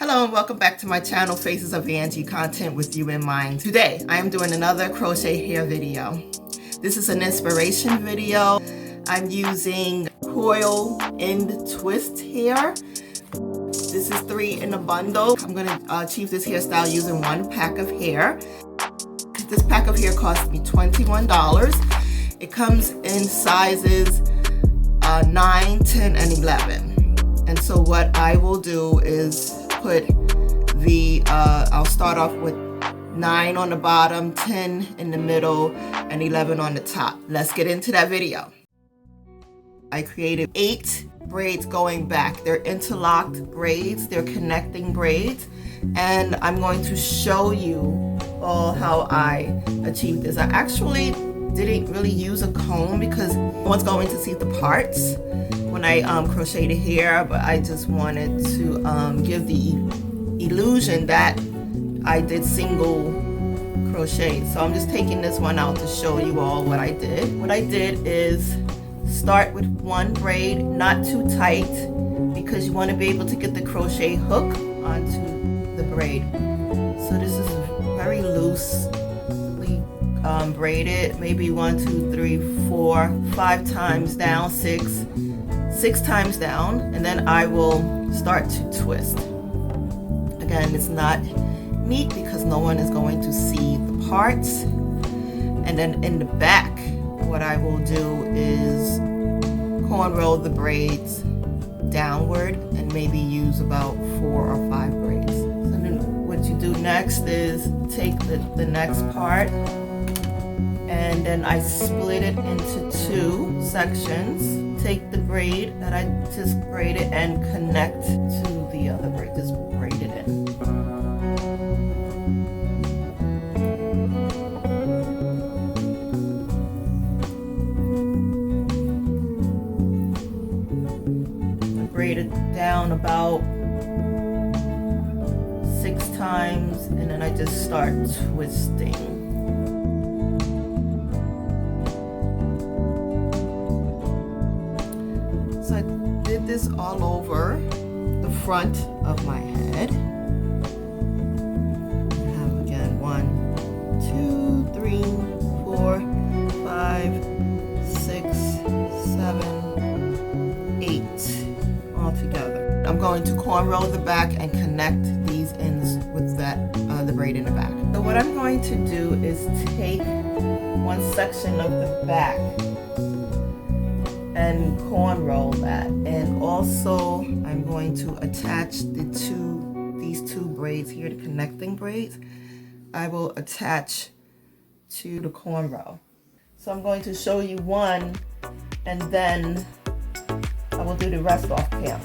Hello and welcome back to my channel, Faces of Angie, content with you in mind. Today, I am doing another crochet hair video. This is an inspiration video. I'm using coil end twist hair. This is 3 in a bundle. I'm going to achieve this hairstyle using 1 pack of hair. This pack of hair cost me $21. It comes in sizes 9, 10, and 11. And so what I will do is put the, I'll start off with 9 on the bottom, 10 in the middle, and 11 on the top. Let's get into that video. I created 8 braids going back. They're interlocked braids, they're connecting braids, and I'm going to show you all how I achieved this. I actually didn't really use a comb because no one's going to see the parts when I crocheted hair, but I just wanted to give the illusion that I did single crochet. So I'm just taking this one out to show you all what I did. What I did is start with 1 braid, not too tight, because you want to be able to get the crochet hook onto the braid. So this is very loosely braided, maybe 1, 2, 3, 4, 5 times down, 6 times down, and then I will start to twist. Again, it's not neat because no one is going to see the parts. And then in the back, what I will do is cornrow the braids downward and maybe use about 4 or 5 braids. So then what you do next is take the next part, and then I split it into 2 sections. Take the braid that I just braided and connect to the other braid. Just braid it in. I braid it down about 6 times, and then I just start twisting. So I did this all over the front of my head. I have again 1, 2, 3, 4, 5, 6, 7, 8 all together. I'm going to cornrow the back and connect these ends with that the braid in the back. So what I'm going to do is take 1 section of the back and cornrow that, and also I'm going to attach these two braids here, the connecting braids. I will attach to the cornrow. So I'm going to show you one, and then I will do the rest off camera.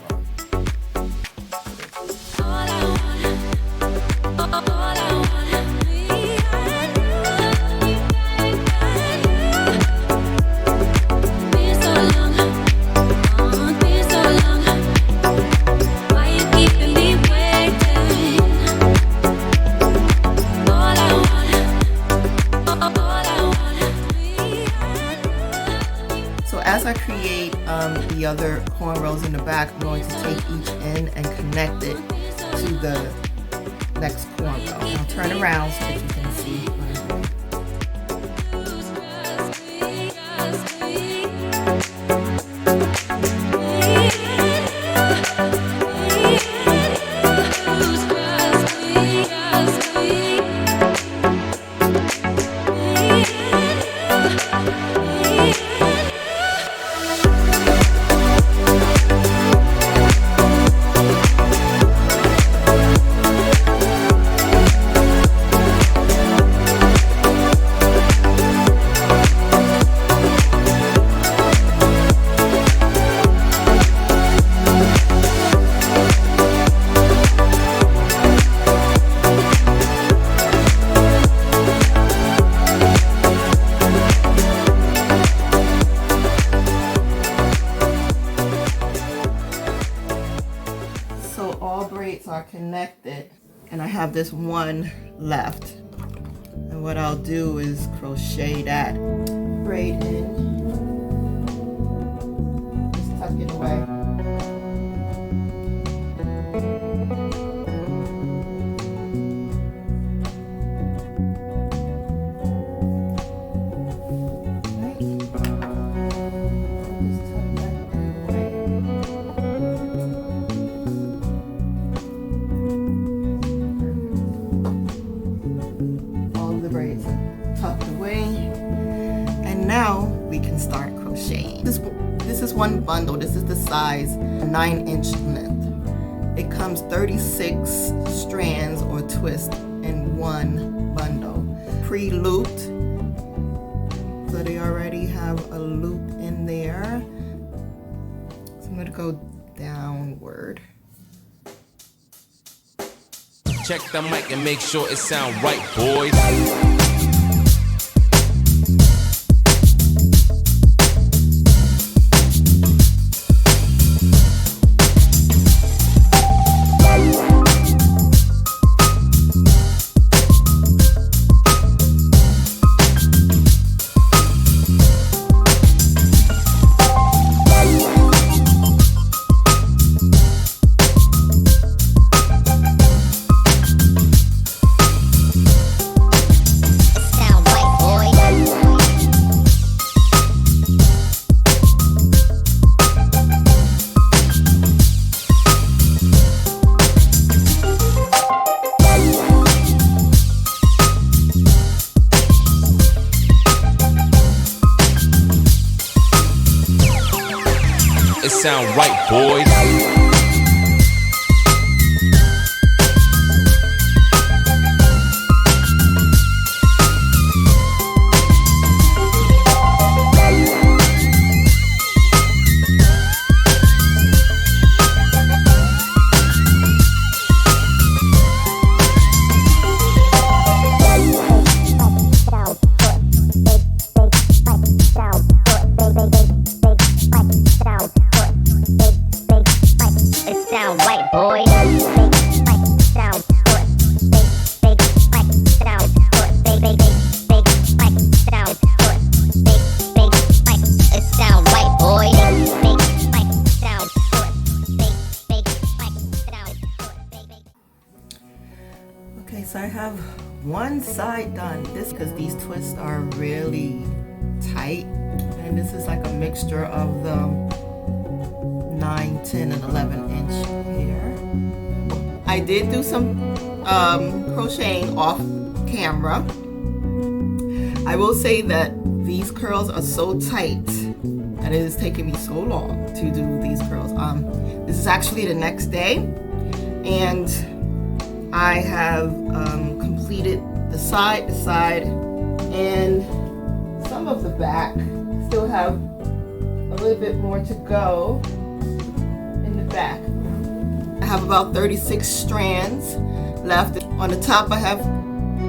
As I create the other cornrows in the back, I'm going to take each end and connect it to the next cornrow. I'll turn around so that you can see what I'm doing. Are connected, and I have this one left, and what I'll do is crochet that braid in, just tuck it away, This is one bundle. This is the size 9-inch length. It comes 36 strands or twists in one bundle. Pre-looped, so they already have a loop in there. So I'm gonna go downward. Check the mic and make sure it sound right, boys. It sound right, boys. Okay, so I have one side done. This because these twists are really tight, and this is like a mixture of the 9, 10, and 11-inch here. I did do some crocheting off camera. I will say that these curls are so tight and it is taking me so long to do these curls. This is actually the next day, and I have completed the side, and some of the back. Still have a little bit more to go in the back. I have about 36 strands left. On the top I have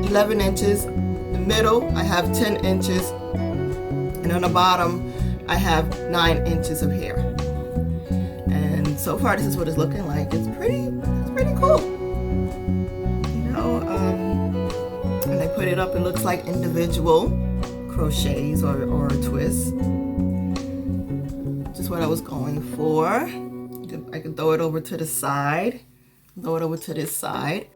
11 inches, the middle I have 10 inches, and on the bottom I have 9 inches of hair. And so far this is what it's looking like. It's pretty cool. And I put it up, it looks like individual crochets or twists. Just what I was going for. I can throw it over to the side, throw it over to this side.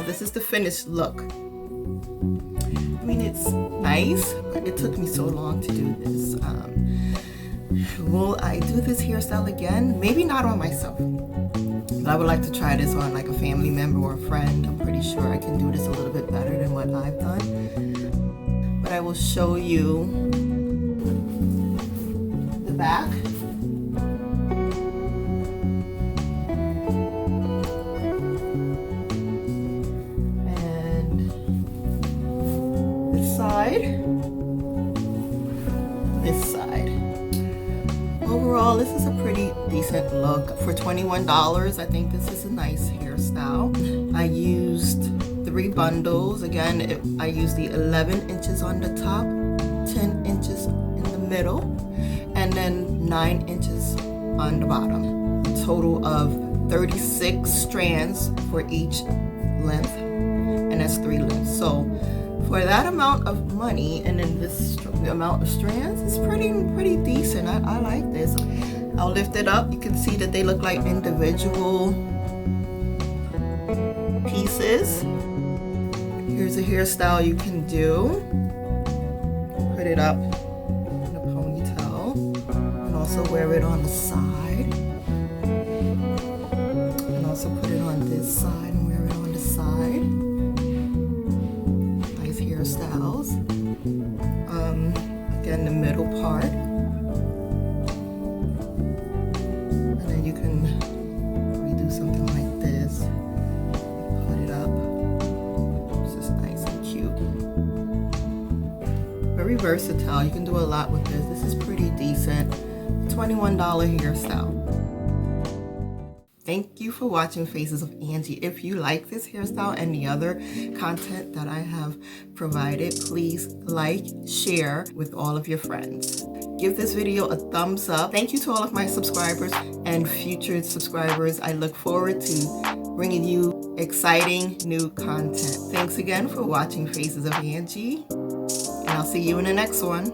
This is the finished look. I mean, it's nice, but it took me so long to do this. Will I do this hairstyle again? Maybe not on myself, but I would like to try this on like a family member or a friend. I'm pretty sure I can do this a little bit better than what I've done. But I will show you the back. This side. Overall, this is a pretty decent look. For $21, I think this is a nice hairstyle. I used 3 bundles. Again, I used the 11 inches on the top, 10 inches in the middle, and then 9 inches on the bottom. A total of 36 strands for each length, and that's 3 lengths. So For that amount of money and then this amount of strands, it's pretty decent. I like this. I'll lift it up. You can see that they look like individual pieces. Here's a hairstyle you can do. Put it up in a ponytail and also wear it on the side. And also put it on this side and wear it on the side. Nice hairstyles. Again, the middle part. And then you can redo something like this. Put it up. It's just nice and cute. Very versatile. You can do a lot with this. This is pretty decent. $21 hairstyle. Thank you for watching Faces of Angie. If you like this hairstyle and the other content that I have provided, please like, share with all of your friends. Give this video a thumbs up. Thank you to all of my subscribers and future subscribers. I look forward to bringing you exciting new content. Thanks again for watching Faces of Angie, and I'll see you in the next one.